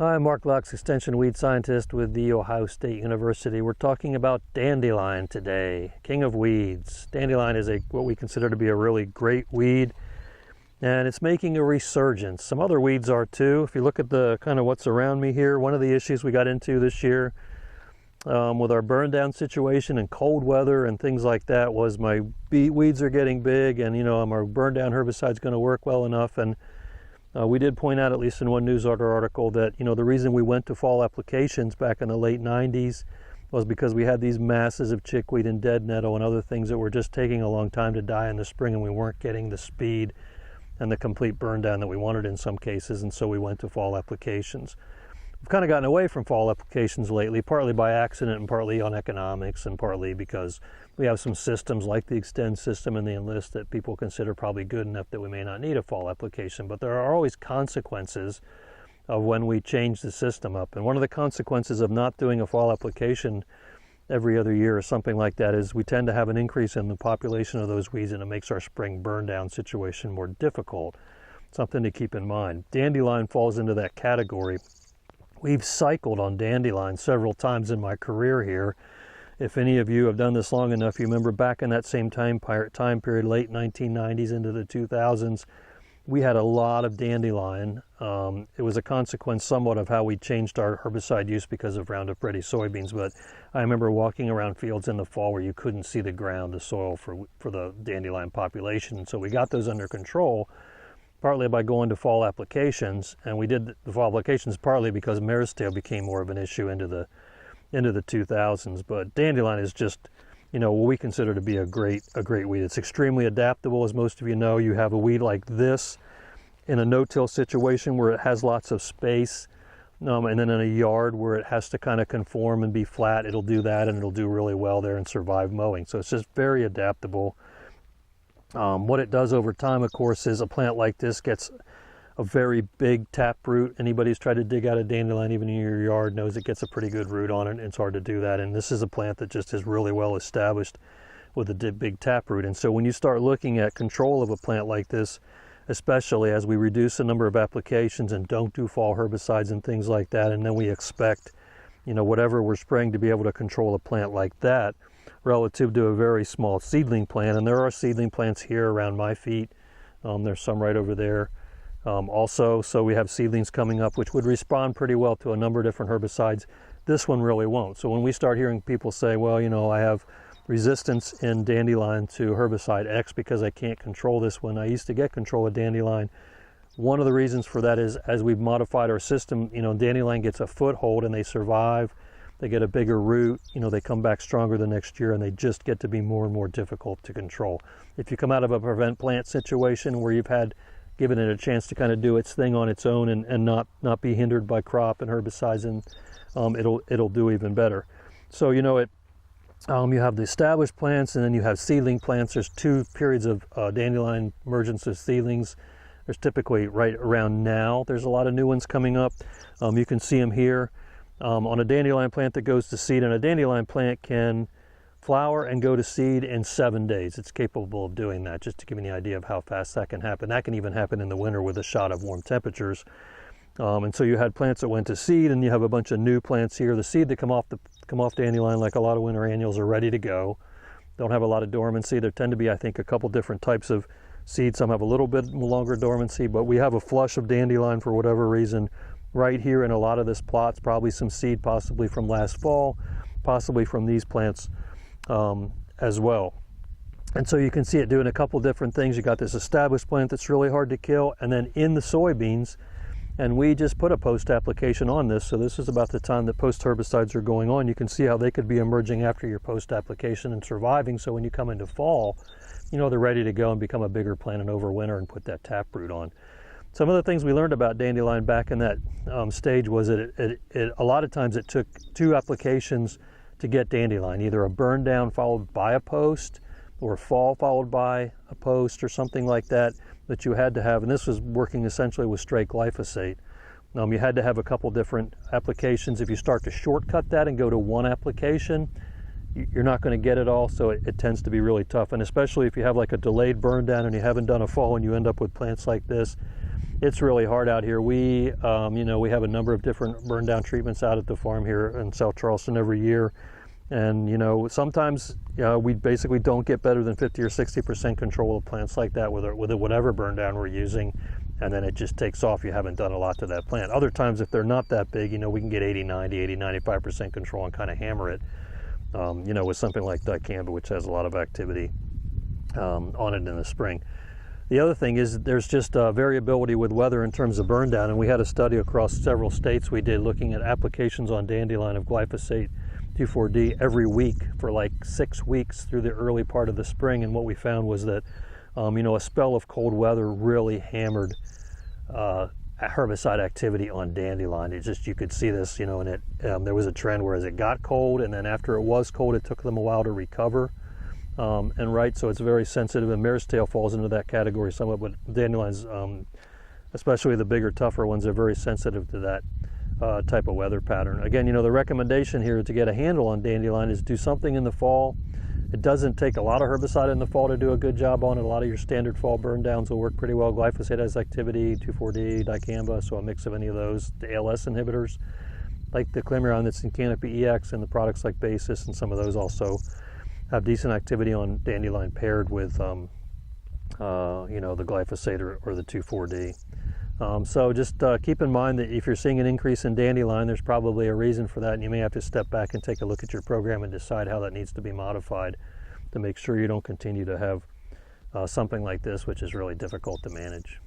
Hi, I'm Mark Lux, Extension Weed Scientist with The Ohio State University. We're talking about dandelion today, king of weeds. Dandelion is what we consider to be a really great weed, and it's making a resurgence. Some other weeds are too. If you look at the kind of what's around me here, one of the issues we got into this year with our burn down situation and cold weather and things like that was my weeds are getting big, and our burn down herbicide's going to work well enough. And we did point out, at least in one news article, that the reason we went to fall applications back in the late 90s was because we had these masses of chickweed and dead nettle and other things that were just taking a long time to die in the spring, and we weren't getting the speed and the complete burn down that we wanted in some cases, and so we went to fall applications. We've kind of gotten away from fall applications lately, partly by accident and partly on economics, and partly because we have some systems like the Extend system and the Enlist that people consider probably good enough that we may not need a fall application. But there are always consequences of when we change the system up. And one of the consequences of not doing a fall application every other year or something like that is we tend to have an increase in the population of those weeds, and it makes our spring burn down situation more difficult. Something to keep in mind. Dandelion falls into that category. We've cycled on dandelion several times in my career here. If any of you have done this long enough, you remember back in that same time period, late 1990s into the 2000s, we had a lot of dandelion. It was a consequence somewhat of how we changed our herbicide use because of Roundup Ready soybeans, but I remember walking around fields in the fall where you couldn't see the ground, the soil for the dandelion population. And so we got those under control, partly by going to fall applications, and we did the fall applications partly because mare's tail became more of an issue into the 2000s. But dandelion is just, what we consider to be a great weed. It's extremely adaptable, as most of you know. You have a weed like this in a no-till situation where it has lots of space, and then in a yard where it has to kind of conform and be flat, it'll do that, and it'll do really well there and survive mowing. So it's just very adaptable. What it does over time, of course, is a plant like this gets a very big taproot. Anybody who's tried to dig out a dandelion, even in your yard, knows it gets a pretty good root on it, and it's hard to do that. And this is a plant that just is really well established with a big taproot. And so when you start looking at control of a plant like this, especially as we reduce the number of applications and don't do fall herbicides and things like that, and then we expect, whatever we're spraying to be able to control a plant like that, relative to a very small seedling plant. And there are seedling plants here around my feet. There's some right over there also. So we have seedlings coming up which would respond pretty well to a number of different herbicides. This one really won't. So when we start hearing people say, well, I have resistance in dandelion to herbicide X because I can't control this one. I used to get control of dandelion. One of the reasons for that is as we've modified our system, dandelion gets a foothold and they survive. They get a bigger root, they come back stronger the next year, and they just get to be more and more difficult to control. If you come out of a prevent plant situation where you've given it a chance to kind of do its thing on its own and not be hindered by crop and herbicides, and it'll do even better. So you have the established plants, and then you have seedling plants. There's two periods of dandelion emergence of seedlings. There's typically right around now. There's a lot of new ones coming up. You can see them here. On a dandelion plant that goes to seed, and a dandelion plant can flower and go to seed in 7 days. It's capable of doing that, just to give you an idea of how fast that can happen. That can even happen in the winter with a shot of warm temperatures. And so you had plants that went to seed, and you have a bunch of new plants here. The seed that come off dandelion, like a lot of winter annuals, are ready to go. Don't have a lot of dormancy. There tend to be, I think, a couple different types of seeds. Some have a little bit longer dormancy, but we have a flush of dandelion for whatever reason right here in a lot of this plots, probably some seed possibly from last fall, possibly from these plants as well. And so you can see it doing a couple different things. You got this established plant that's really hard to kill, and then in the soybeans, and we just put a post application on this, so this is about the time that post herbicides are going on. You can see how they could be emerging after your post application and surviving, so when you come into fall, they're ready to go and become a bigger plant and overwinter and put that taproot on. Some of the things we learned about dandelion back in that stage was that a lot of times it took 2 applications to get dandelion, either a burn down followed by a post, or fall followed by a post, or something like that you had to have. And this was working essentially with straight glyphosate. You had to have a couple different applications. If you start to shortcut that and go to 1 application, you're not going to get it all, so it tends to be really tough. And especially if you have like a delayed burn down and you haven't done a fall and you end up with plants like this, it's really hard out here. We, we have a number of different burn down treatments out at the farm here in South Charleston every year. And, sometimes we basically don't get better than 50 or 60% control of plants like that with whatever burn down we're using. And then it just takes off. You haven't done a lot to that plant. Other times, if they're not that big, we can get 80, 90, 80, 95% control and kind of hammer it, with something like dicamba, which has a lot of activity on it in the spring. The other thing is there's just variability with weather in terms of burn down. And we had a study across several states we did looking at applications on dandelion of glyphosate 2,4-D every week for like 6 weeks through the early part of the spring. And what we found was that, a spell of cold weather really hammered herbicide activity on dandelion. It just, you could see this, and it there was a trend where as it got cold, and then after it was cold, it took them a while to recover. So it's very sensitive, and mare's tail falls into that category somewhat, but dandelions, especially the bigger, tougher ones, are very sensitive to that type of weather pattern. Again, the recommendation here to get a handle on dandelion is do something in the fall. It doesn't take a lot of herbicide in the fall to do a good job on it. A lot of your standard fall burn downs will work pretty well. Glyphosate has activity, 2,4-D, dicamba, so a mix of any of those. The ALS inhibitors, like the Climerion that's in Canopy EX, and the products like Basis, and some of those also have decent activity on dandelion paired with, the glyphosate or the 2,4-D. So just keep in mind that if you're seeing an increase in dandelion, there's probably a reason for that, and you may have to step back and take a look at your program and decide how that needs to be modified to make sure you don't continue to have something like this, which is really difficult to manage.